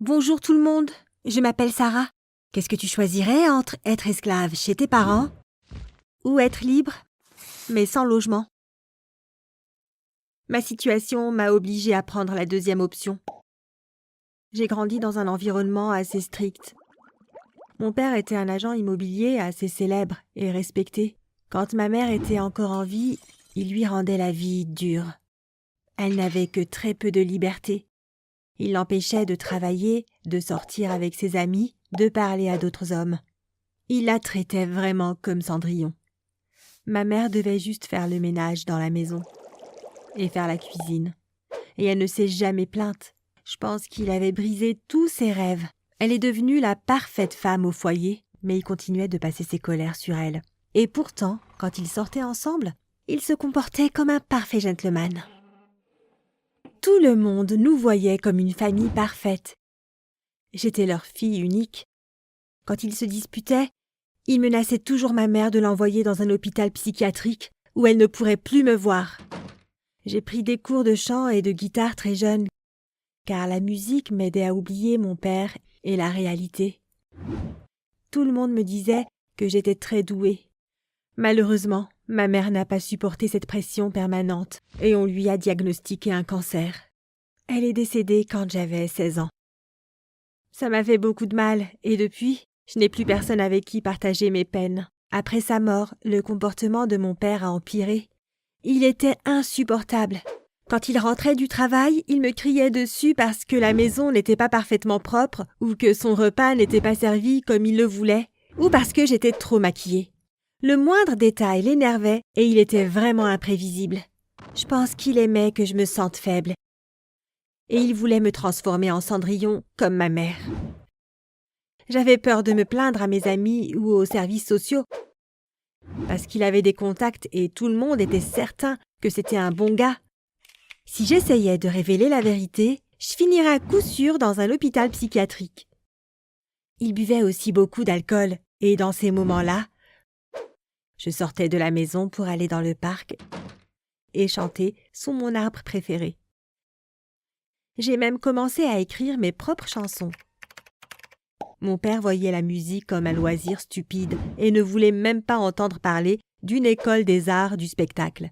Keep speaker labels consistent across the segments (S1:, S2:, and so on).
S1: Bonjour tout le monde, je m'appelle Sarah. Qu'est-ce que tu choisirais entre être esclave chez tes parents ou être libre, mais sans logement? Ma situation m'a obligée à prendre la deuxième option. J'ai grandi dans un environnement assez strict. Mon père était un agent immobilier assez célèbre et respecté. Quand ma mère était encore en vie, il lui rendait la vie dure. Elle n'avait que très peu de liberté. Il l'empêchait de travailler, de sortir avec ses amis, de parler à d'autres hommes. Il la traitait vraiment comme Cendrillon. Ma mère devait juste faire le ménage dans la maison et faire la cuisine. Et elle ne s'est jamais plainte. Je pense qu'il avait brisé tous ses rêves. Elle est devenue la parfaite femme au foyer, mais il continuait de passer ses colères sur elle. Et pourtant, quand ils sortaient ensemble, il se comportait comme un parfait gentleman. Tout le monde nous voyait comme une famille parfaite. J'étais leur fille unique. Quand ils se disputaient, ils menaçaient toujours ma mère de l'envoyer dans un hôpital psychiatrique où elle ne pourrait plus me voir. J'ai pris des cours de chant et de guitare très jeune, car la musique m'aidait à oublier mon père et la réalité. Tout le monde me disait que j'étais très douée. Malheureusement, ma mère n'a pas supporté cette pression permanente et on lui a diagnostiqué un cancer. Elle est décédée quand j'avais 16 ans. Ça m'a fait beaucoup de mal et depuis, je n'ai plus personne avec qui partager mes peines. Après sa mort, le comportement de mon père a empiré. Il était insupportable. Quand il rentrait du travail, il me criait dessus parce que la maison n'était pas parfaitement propre ou que son repas n'était pas servi comme il le voulait ou parce que j'étais trop maquillée. Le moindre détail l'énervait et il était vraiment imprévisible. Je pense qu'il aimait que je me sente faible. Et il voulait me transformer en Cendrillon comme ma mère. J'avais peur de me plaindre à mes amis ou aux services sociaux parce qu'il avait des contacts et tout le monde était certain que c'était un bon gars. Si j'essayais de révéler la vérité, je finirais à coup sûr dans un hôpital psychiatrique. Il buvait aussi beaucoup d'alcool et dans ces moments-là, je sortais de la maison pour aller dans le parc et chanter sous mon arbre préféré. J'ai même commencé à écrire mes propres chansons. Mon père voyait la musique comme un loisir stupide et ne voulait même pas entendre parler d'une école des arts du spectacle.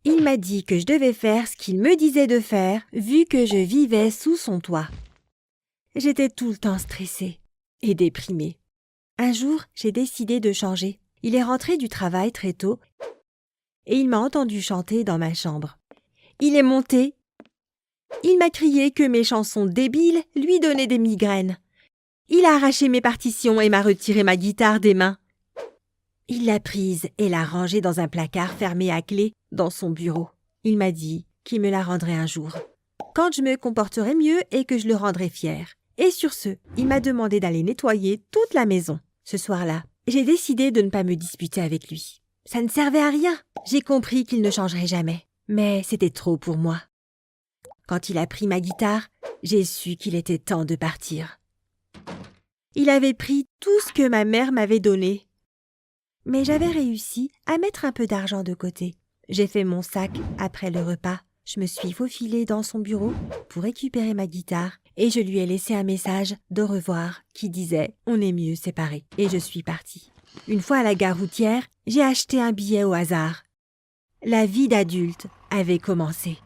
S1: Il m'a dit que je devais faire ce qu'il me disait de faire, vu que je vivais sous son toit. J'étais tout le temps stressée et déprimée. Un jour, j'ai décidé de changer. Il est rentré du travail très tôt et il m'a entendu chanter dans ma chambre. Il est monté. Il m'a crié que mes chansons débiles lui donnaient des migraines. Il a arraché mes partitions et m'a retiré ma guitare des mains. Il l'a prise et l'a rangée dans un placard fermé à clé dans son bureau. Il m'a dit qu'il me la rendrait un jour, quand je me comporterai mieux et que je le rendrai fier. Et sur ce, il m'a demandé d'aller nettoyer toute la maison. Ce soir-là, j'ai décidé de ne pas me disputer avec lui. Ça ne servait à rien. J'ai compris qu'il ne changerait jamais. Mais c'était trop pour moi. Quand il a pris ma guitare, j'ai su qu'il était temps de partir. Il avait pris tout ce que ma mère m'avait donné. Mais j'avais réussi à mettre un peu d'argent de côté. J'ai fait mon sac après le repas. Je me suis faufilée dans son bureau pour récupérer ma guitare et je lui ai laissé un message d'au revoir qui disait « On est mieux séparés » et je suis partie. Une fois à la gare routière, j'ai acheté un billet au hasard. La vie d'adulte avait commencé.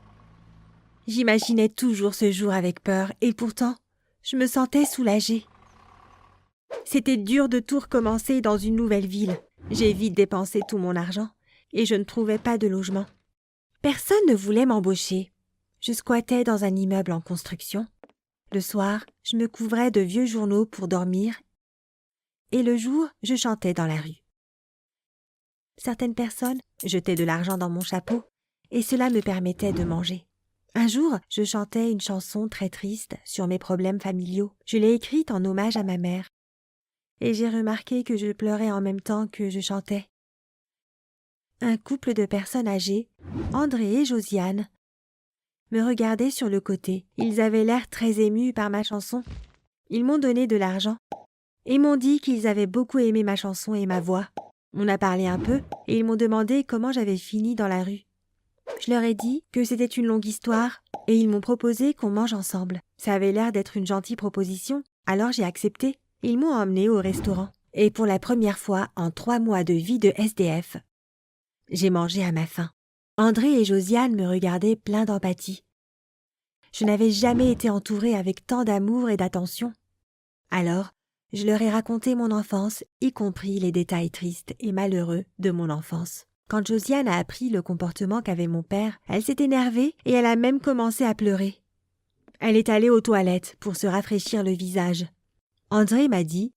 S1: J'imaginais toujours ce jour avec peur et pourtant, je me sentais soulagée. C'était dur de tout recommencer dans une nouvelle ville. J'ai vite dépensé tout mon argent et je ne trouvais pas de logement. Personne ne voulait m'embaucher. Je squattais dans un immeuble en construction. Le soir, je me couvrais de vieux journaux pour dormir et le jour, je chantais dans la rue. Certaines personnes jetaient de l'argent dans mon chapeau et cela me permettait de manger. Un jour, je chantais une chanson très triste sur mes problèmes familiaux. Je l'ai écrite en hommage à ma mère. Et j'ai remarqué que je pleurais en même temps que je chantais. Un couple de personnes âgées, André et Josiane, me regardaient sur le côté. Ils avaient l'air très émus par ma chanson. Ils m'ont donné de l'argent et m'ont dit qu'ils avaient beaucoup aimé ma chanson et ma voix. On a parlé un peu et ils m'ont demandé comment j'avais fini dans la rue. Je leur ai dit que c'était une longue histoire et ils m'ont proposé qu'on mange ensemble. Ça avait l'air d'être une gentille proposition, alors j'ai accepté. Ils m'ont emmené au restaurant. Et pour la première fois en 3 mois de vie de SDF, j'ai mangé à ma faim. André et Josiane me regardaient pleins d'empathie. Je n'avais jamais été entourée avec tant d'amour et d'attention. Alors, je leur ai raconté mon enfance, y compris les détails tristes et malheureux de mon enfance. Quand Josiane a appris le comportement qu'avait mon père, elle s'est énervée et elle a même commencé à pleurer. Elle est allée aux toilettes pour se rafraîchir le visage. André m'a dit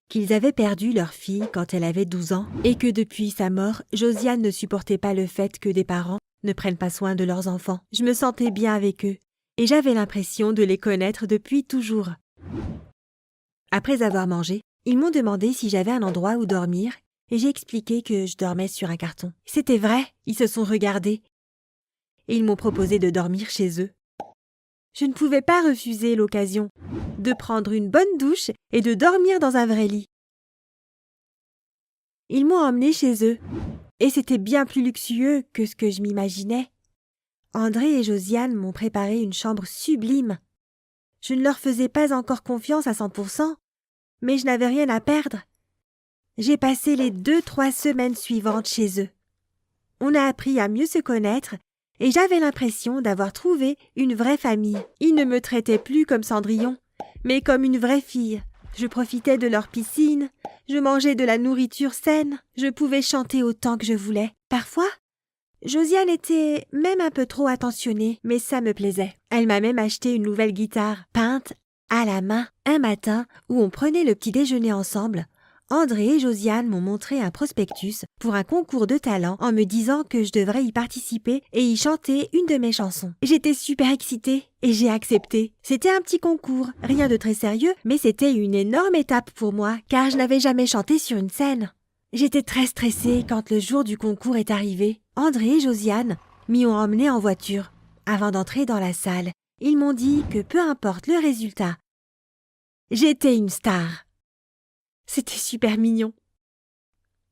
S1: qu'ils avaient perdu leur fille quand elle avait 12 ans et que depuis sa mort, Josiane ne supportait pas le fait que des parents ne prennent pas soin de leurs enfants. Je me sentais bien avec eux et j'avais l'impression de les connaître depuis toujours. Après avoir mangé, ils m'ont demandé si j'avais un endroit où dormir et j'ai expliqué que je dormais sur un carton. C'était vrai, ils se sont regardés et ils m'ont proposé de dormir chez eux. Je ne pouvais pas refuser l'occasion de prendre une bonne douche et de dormir dans un vrai lit. Ils m'ont emmenée chez eux et c'était bien plus luxueux que ce que je m'imaginais. André et Josiane m'ont préparé une chambre sublime. Je ne leur faisais pas encore confiance à 100%, mais je n'avais rien à perdre. J'ai passé les 2-3 semaines suivantes chez eux. On a appris à mieux se connaître et j'avais l'impression d'avoir trouvé une vraie famille. Ils ne me traitaient plus comme Cendrillon, mais comme une vraie fille. Je profitais de leur piscine, je mangeais de la nourriture saine, je pouvais chanter autant que je voulais. Parfois, Josiane était même un peu trop attentionnée, mais ça me plaisait. Elle m'a même acheté une nouvelle guitare, peinte à la main. Un matin où on prenait le petit déjeuner ensemble, André et Josiane m'ont montré un prospectus pour un concours de talent en me disant que je devrais y participer et y chanter une de mes chansons. J'étais super excitée et j'ai accepté. C'était un petit concours, rien de très sérieux, mais c'était une énorme étape pour moi car je n'avais jamais chanté sur une scène. J'étais très stressée quand le jour du concours est arrivé. André et Josiane m'y ont emmenée en voiture. Avant d'entrer dans la salle, ils m'ont dit que peu importe le résultat, j'étais une star. C'était super mignon.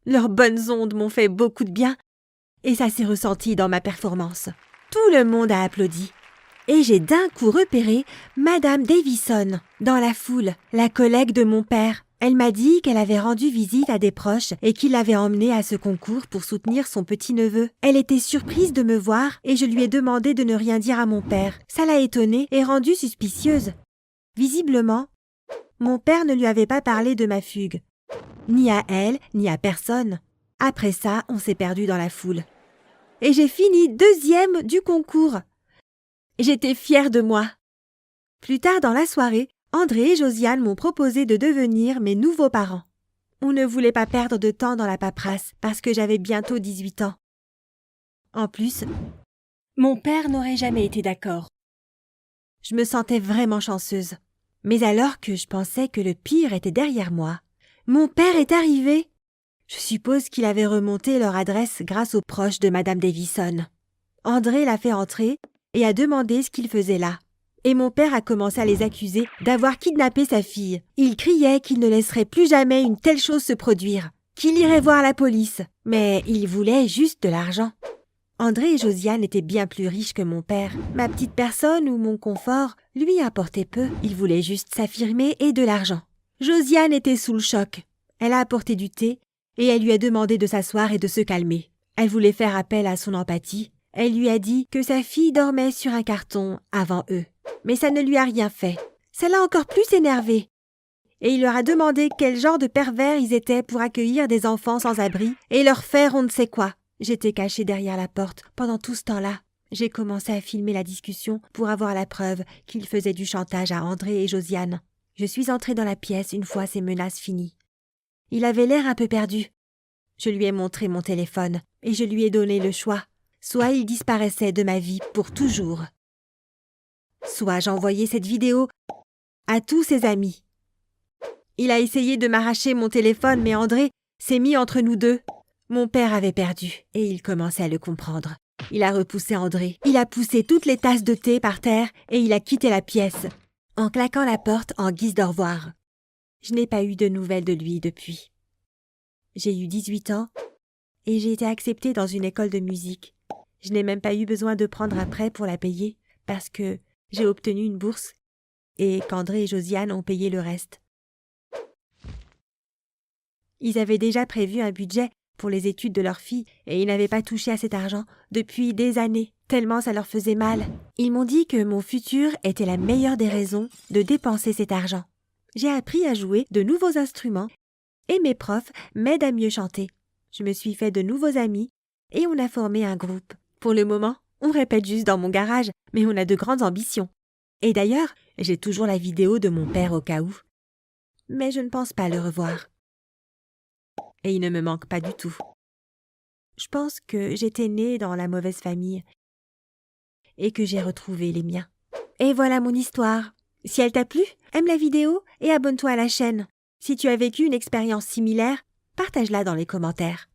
S1: Leurs bonnes ondes m'ont fait beaucoup de bien et ça s'est ressenti dans ma performance. Tout le monde a applaudi et j'ai d'un coup repéré Madame Davison dans la foule, la collègue de mon père. Elle m'a dit qu'elle avait rendu visite à des proches et qu'il l'avait emmenée à ce concours pour soutenir son petit-neveu. Elle était surprise de me voir et je lui ai demandé de ne rien dire à mon père. Ça l'a étonnée et rendue suspicieuse. Visiblement, mon père ne lui avait pas parlé de ma fugue. Ni à elle, ni à personne. Après ça, on s'est perdu dans la foule. Et j'ai fini 2e du concours. J'étais fière de moi. Plus tard dans la soirée, André et Josiane m'ont proposé de devenir mes nouveaux parents. On ne voulait pas perdre de temps dans la paperasse parce que j'avais bientôt 18 ans. En plus, mon père n'aurait jamais été d'accord. Je me sentais vraiment chanceuse. Mais alors que je pensais que le pire était derrière moi, mon père est arrivé. Je suppose qu'il avait remonté leur adresse grâce aux proches de Madame Davison. André l'a fait entrer et a demandé ce qu'il faisait là. Et mon père a commencé à les accuser d'avoir kidnappé sa fille. Il criait qu'il ne laisserait plus jamais une telle chose se produire, qu'il irait voir la police. Mais il voulait juste de l'argent. André et Josiane étaient bien plus riches que mon père. Ma petite personne ou mon confort lui importait peu. Il voulait juste s'affirmer et de l'argent. Josiane était sous le choc. Elle a apporté du thé et elle lui a demandé de s'asseoir et de se calmer. Elle voulait faire appel à son empathie. Elle lui a dit que sa fille dormait sur un carton avant eux. Mais ça ne lui a rien fait. Ça l'a encore plus énervé. Et il leur a demandé quel genre de pervers ils étaient pour accueillir des enfants sans abri et leur faire on ne sait quoi. J'étais cachée derrière la porte pendant tout ce temps-là. J'ai commencé à filmer la discussion pour avoir la preuve qu'il faisait du chantage à André et Josiane. Je suis entrée dans la pièce une fois ces menaces finies. Il avait l'air un peu perdu. Je lui ai montré mon téléphone et je lui ai donné le choix. Soit il disparaissait de ma vie pour toujours, soit j'envoyais cette vidéo à tous ses amis. Il a essayé de m'arracher mon téléphone, mais André s'est mis entre nous deux. Mon père avait perdu et il commençait à le comprendre. Il a repoussé André. Il a poussé toutes les tasses de thé par terre et il a quitté la pièce, en claquant la porte en guise d'au revoir. Je n'ai pas eu de nouvelles de lui depuis. J'ai eu 18 ans et j'ai été acceptée dans une école de musique. Je n'ai même pas eu besoin de prendre un prêt pour la payer, parce que j'ai obtenu une bourse et qu'André et Josiane ont payé le reste. Ils avaient déjà prévu un budget pour les études de leur fille et ils n'avaient pas touché à cet argent depuis des années, tellement ça leur faisait mal. Ils m'ont dit que mon futur était la meilleure des raisons de dépenser cet argent. J'ai appris à jouer de nouveaux instruments et mes profs m'aident à mieux chanter. Je me suis fait de nouveaux amis et on a formé un groupe. Pour le moment, on répète juste dans mon garage, mais on a de grandes ambitions. Et d'ailleurs, j'ai toujours la vidéo de mon père au cas où. Mais je ne pense pas le revoir. Et il ne me manque pas du tout. Je pense que j'étais née dans la mauvaise famille et que j'ai retrouvé les miens. Et voilà mon histoire. Si elle t'a plu, aime la vidéo et abonne-toi à la chaîne. Si tu as vécu une expérience similaire, partage-la dans les commentaires.